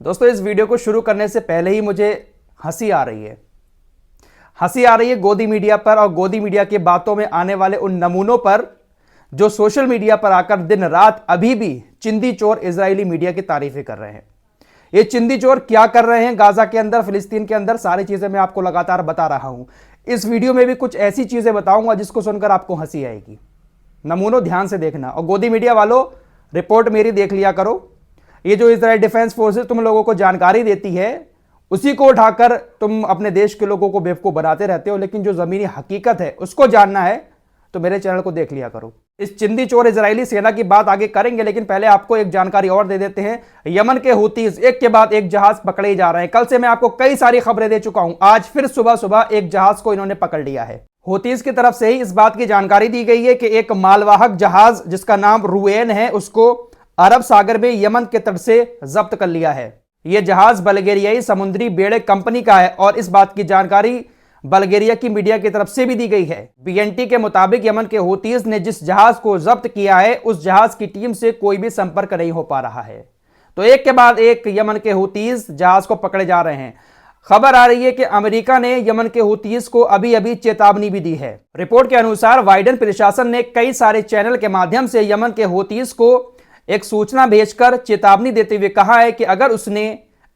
दोस्तों इस वीडियो को शुरू करने से पहले ही मुझे हंसी आ रही है गोदी मीडिया पर और गोदी मीडिया की बातों में आने वाले उन नमूनों पर जो सोशल मीडिया पर आकर दिन रात अभी भी चिंदी चोर इजरायली मीडिया की तारीफें कर रहे हैं। ये चिंदी चोर क्या कर रहे हैं गाजा के अंदर, फिलिस्तीन के अंदर, सारी चीजें मैं आपको लगातार बता रहा हूं। इस वीडियो में भी कुछ ऐसी चीजें बताऊंगा जिसको सुनकर आपको हंसी आएगी। नमूनों ध्यान से देखना और गोदी मीडिया वालों रिपोर्ट मेरी देख लिया करो। ये जो इजराइल डिफेंस फोर्सेस तुम लोगों को जानकारी देती है उसी को उठाकर तुम अपने देश के लोगों को बेवकूफ बनाते रहते हो, लेकिन जो जमीनी हकीकत है उसको जानना है तो मेरे चैनल को देख लिया करो। इस चिंदी चोर इजरायली सेना की बात आगे करेंगे, लेकिन पहले आपको एक जानकारी और दे देते हैं। यमन के हूतीज एक के बाद एक जहाज पकड़े जा रहे हैं। कल से मैं आपको कई सारी खबरें दे चुका हूं, आज फिर सुबह सुबह एक जहाज को इन्होंने पकड़ लिया है। हूतीज की तरफ से ही इस बात की जानकारी दी गई है कि एक मालवाहक जहाज जिसका नाम रुएन है उसको अरब सागर में यमन के तट से जब्त कर लिया है। यह जहाज बल्गेरियाई समुद्री बेड़े कंपनी का है और इस बात की जानकारी बल्गेरिया की मीडिया की तरफ से भी दी गई है। बीएनटी के मुताबिक यमन के हूतीज ने जिस जहाज को जब्त किया है उस जहाज की टीम से कोई भी संपर्क नहीं हो पा रहा है। तो एक के बाद एक यमन के हूतीज जहाज को पकड़े जा रहे हैं। खबर आ रही है कि अमेरिका ने यमन के हूतीज को अभी अभी चेतावनी भी दी है। रिपोर्ट के अनुसार बाइडेन प्रशासन ने कई सारे चैनल के माध्यम से यमन के हूतीज को एक सूचना भेजकर चेतावनी देते हुए कहा है कि अगर उसने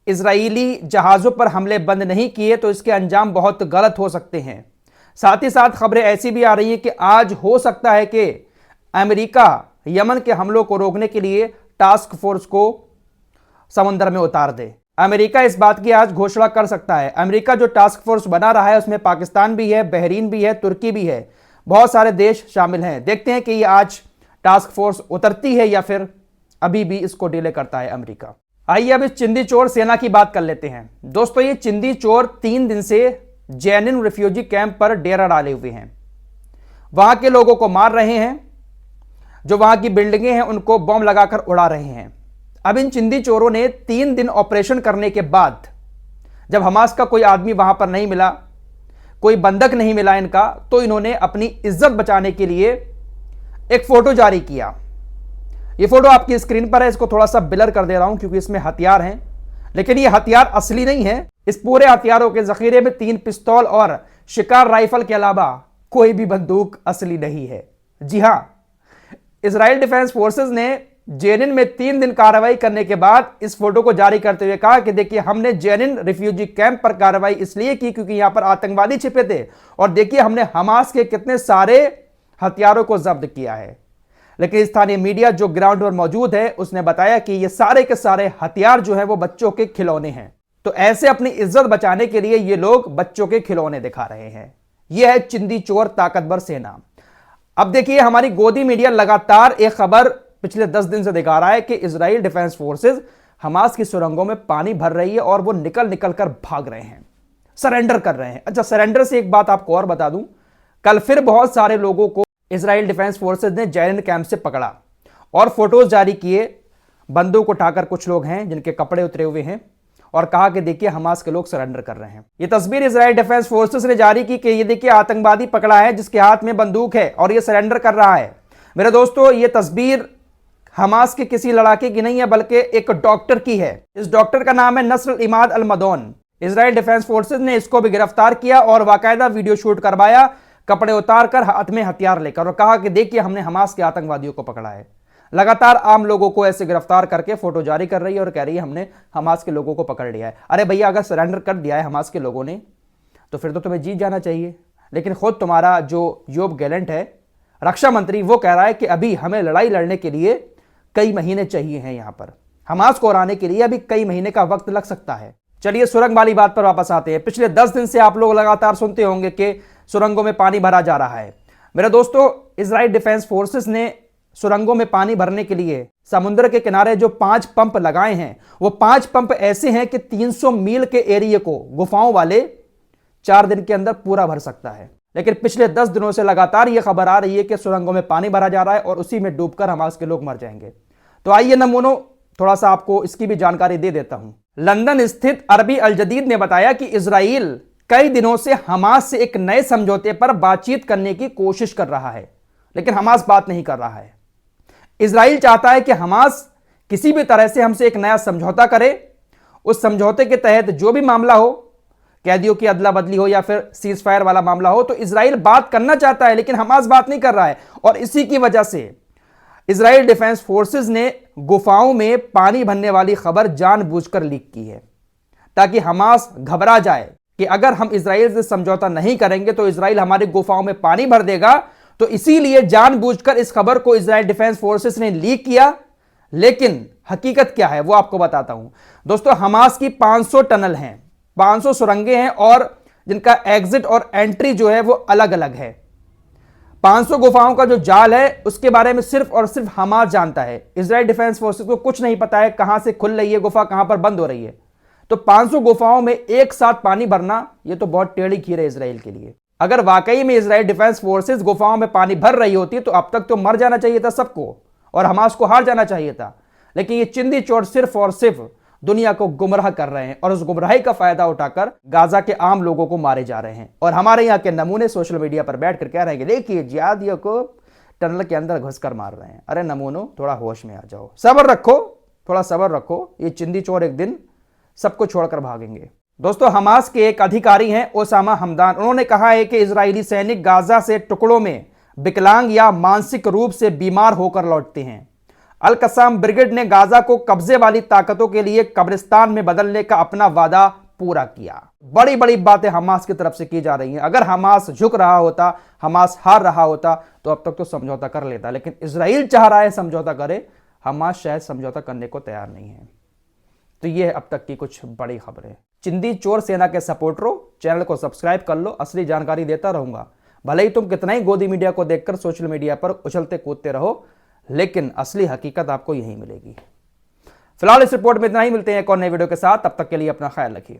इजरायली जहाजों पर हमले बंद नहीं किए तो इसके अंजाम बहुत गलत हो सकते हैं। साथ ही साथ खबरें ऐसी भी आ रही हैं कि आज हो सकता है कि अमेरिका यमन के हमलों को रोकने के लिए टास्क फोर्स को समुद्र में उतार दे। अमेरिका इस बात की आज घोषणा कर सकता है। अमेरिका जो टास्क फोर्स बना रहा है उसमें पाकिस्तान भी है, बहरीन भी है, तुर्की भी है, बहुत सारे देश शामिल हैं। देखते हैं कि ये आज टास्क फोर्स उतरती है या फिर अभी भी इसको डिले करता है अमेरिका। आइए अब इस चिंदी चोर सेना की बात कर लेते हैं। दोस्तों ये चिंदी चोर 3 दिन से जेनिन रिफ्यूजी कैंप पर डेरा डाले हुए हैं। वहां के लोगों को मार रहे हैं, जो वहां की बिल्डिंगें हैं उनको बम लगाकर उड़ा रहे हैं। अब इन चिंदी चोरों ने 3 दिन ऑपरेशन करने के बाद जब हमास का कोई आदमी वहां पर नहीं मिला, कोई बंधक नहीं मिला इनका, तो इन्होंने अपनी इज्जत बचाने के लिए एक फोटो जारी किया। ये फोटो आपकी स्क्रीन पर है, इसको थोड़ा सा ब्लर कर दे रहा हूं क्योंकि इसमें हथियार हैं, लेकिन ये हथियार असली नहीं है। इस पूरे हथियारों के जखीरे में 3 पिस्तौल और शिकार राइफल के अलावा कोई भी बंदूक असली नहीं है। जी हां, इजराइल डिफेंस फोर्सेस ने जेनिन में 3 दिन कार्रवाई करने के बाद इस फोटो को जारी करते हुए कहा कि देखिए हमने जेनिन रिफ्यूजी कैंप पर कार्रवाई इसलिए की क्योंकि यहां पर आतंकवादी छिपे थे और देखिए हमने हमास के कितने सारे हथियारों को जब्त किया है। लेकिन स्थानीय मीडिया जो ग्राउंड पर मौजूद है उसने बताया कि ये सारे के सारे हथियार जो है वो बच्चों के खिलौने हैं। तो ऐसे अपनी इज्जत बचाने के लिए ये लोग बच्चों के खिलौने दिखा रहे हैं। यह है चिंदी चोर ताकतवर सेना। अब देखिए हमारी गोदी मीडिया लगातार एक खबर पिछले 10 दिन से दिखा रहा है कि इजराइल डिफेंस फोर्सेस हमास की सुरंगों में पानी भर रही है और वो निकल कर भाग रहे हैं, सरेंडर कर रहे हैं। अच्छा, सरेंडर से एक बात आपको और बता दूं, कल फिर बहुत सारे लोगों को इजराइल डिफेंस फोर्सेस ने जेनिन कैंप से पकड़ा और फोटोज जारी किए। बंदूक उठाकर कुछ लोग हैं जिनके कपड़े उतरे हुए हैं और कहा कि देखिए हमास के लोग सरेंडर कर रहे हैं। ये तस्वीर इजराइल डिफेंस फोर्सेस ने जारी की कि ये देखिए आतंकवादी पकड़ा है जिसके हाथ में बंदूक है और ये सरेंडर कर रहा है। मेरे दोस्तों ये तस्वीर हमास के किसी लड़ाके की नहीं है बल्कि एक डॉक्टर की है। इस डॉक्टर का नाम है नस्र इमाद अल मदौन। इजराइल डिफेंस फोर्सेस ने इसको भी गिरफ्तार किया और बाकायदा वीडियो शूट करवाया, कपड़े उतारकर हाथ में हथियार लेकर, और कहा कि देखिए हमने हमास के आतंकवादियों को पकड़ा है। लगातार आम लोगों को ऐसे गिरफ्तार करके फोटो जारी कर रही है और कह रही है हमने हमास के लोगों को पकड़ लिया है। अरे भैया, अगर सरेंडर कर दिया है हमास के लोगों ने तो फिर तो तुम्हें जीत जाना चाहिए। लेकिन खुद तुम्हारा जो योब गैलेंट है रक्षा मंत्री, वो कह रहा है कि अभी हमें लड़ाई लड़ने के लिए कई महीने चाहिए हैं। यहां पर हमास को हराने के लिए अभी कई महीने का वक्त लग सकता है। चलिए सुरंग वाली बात पर वापस आते हैं। पिछले 10 दिन से आप लोग लगातार सुनते होंगे कि सुरंगों में पानी भरा जा रहा है। मेरे दोस्तों इजराइल डिफेंस फोर्सेस ने सुरंगों में पानी भरने के लिए समुद्र के किनारे जो 5 पंप लगाए हैं वो 5 पंप ऐसे हैं कि 300 मील के एरिया को गुफाओं वाले 4 दिन के अंदर पूरा भर सकता है। लेकिन पिछले 10 दिनों से लगातार यह खबर आ रही है कि सुरंगों में पानी भरा जा रहा है और उसी में डूबकर हमास के लोग मर जाएंगे। तो आइए नमूनों थोड़ा सा आपको इसकी भी जानकारी दे देता हूं। लंदन स्थित अरबी अल जदीद ने बताया कि इजराइल कई दिनों से हमास से एक नए समझौते पर बातचीत करने की कोशिश कर रहा है, लेकिन हमास बात नहीं कर रहा है। इजराइल चाहता है कि हमास किसी भी तरह से हमसे एक नया समझौता करे उस समझौते के तहत जो भी मामला हो, कैदियों की अदला बदली हो या फिर सीज फायर वाला मामला हो, तो इजराइल बात करना चाहता है लेकिन हमास बात नहीं कर रहा है। और इसी की वजह से इजराइल डिफेंस फोर्सेस ने गुफाओं में पानी भरने वाली खबर जानबूझकर लीक की है ताकि हमास घबरा जाए कि अगर हम इजराइल से समझौता नहीं करेंगे तो इजराइल हमारी गुफाओं में पानी भर देगा। तो इसीलिए जानबूझकर इस खबर को इजराइल डिफेंस फोर्सेस ने लीक किया। लेकिन हकीकत क्या है वो आपको बताता हूं। दोस्तों, हमास की 500 टनल हैं, 500 सुरंगें हैं और जिनका एग्जिट और एंट्री जो है वो अलग अलग है। 500 गुफाओं का जो जाल है उसके बारे में सिर्फ और सिर्फ हमास जानता है। इजराइल डिफेंस फोर्सेस को कुछ नहीं पता है कहां से खुल रही है गुफा, कहां पर बंद हो रही है। तो 500 गुफाओं में एक साथ पानी भरना यह तो बहुत टेढ़ी खीर है इजराइल के लिए। अगर वाकई में इजराइल डिफेंस फोर्सेस गुफाओं में पानी भर रही होती तो अब तक तो मर जाना चाहिए था सबको और हमास को हार जाना चाहिए था। लेकिन ये चिंदी चोर सिर्फ और सिर्फ दुनिया को गुमराह कर रहे हैं और उस गुमराही का फायदा उठाकर गाजा के आम लोगों को मारे जा रहे हैं। और हमारे यहाँ के नमूने सोशल मीडिया पर बैठकर कह रहे हैं कि देखिए जिहादियों को टनल के अंदर घुसकर मार रहे हैं। अरे नमूनों, थोड़ा होश में आ जाओ, सब्र रखो, थोड़ा सब्र रखो। ये चिंदी चोर एक दिन सबको छोड़कर भागेंगे। दोस्तों, हमास के एक अधिकारी हैं ओसामा हमदान, उन्होंने कहा है कि इजरायली सैनिक गाजा से टुकड़ों में विकलांग या मानसिक रूप से बीमार होकर लौटते हैं। अल कसाम ब्रिगेड ने गाजा को कब्जे वाली ताकतों के लिए कब्रिस्तान में बदलने का अपना वादा पूरा किया। बड़ी बड़ी बातें हमास की तरफ से की जा रही हैं। अगर हमास झुक रहा होता, हमास हार रहा होता तो अब तक तो समझौता कर लेता। लेकिन इजराइल चाह रहा है समझौता करे, हमास शायद समझौता करने को तैयार नहीं है। तो ये है अब तक की कुछ बड़ी खबरें। चिंदी चोर सेना के सपोर्टरों, चैनल को सब्सक्राइब कर लो, असली जानकारी देता रहूंगा। भले ही तुम कितना ही गोदी मीडिया को देखकर सोशल मीडिया पर उछलते कूदते रहो, लेकिन असली हकीकत आपको यहीं मिलेगी। फिलहाल इस रिपोर्ट में इतना ही, मिलते हैं एक और नई वीडियो के साथ। तब तक के लिए अपना ख्याल रखिए।